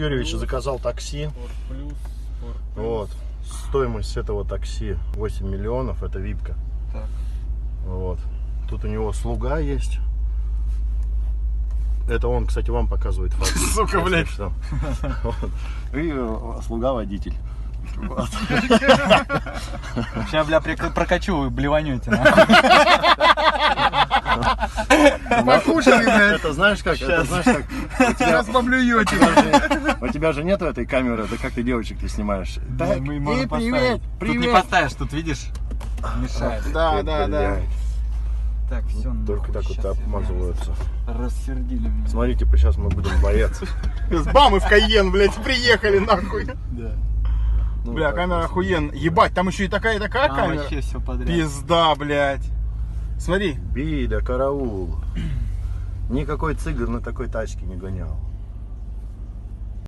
Юрьевич заказал такси. Вот. Стоимость этого такси 8 миллионов, это випка. Так. Вот. Тут у него слуга есть. Это он, кстати, вам показывает факт. Сука, блядь. Что. И слуга-водитель. Сейчас, бля, прокачу, вы блеванете. Покушали, блядь. Это знаешь как? Это знаешь как? Сейчас поблюете. У тебя же нету этой камеры, да как ты девочек ты снимаешь? Так, Мы можем привет, поставить. Тут не привет. поставишь, тут видишь, мешает. Да, да, да. Так, все, Только так вот обмазываются. Рассердили меня. Смотрите, сейчас мы будем бояться. С Бамы в Кайен, блядь, приехали нахуй. Да. Ну, Бля, так, камера вот. охуен. Ебать, там еще и такая камера. Вообще все подряд. Пизда, блядь. Смотри. Биля, караул. Никакой цыган на такой тачке не гонял.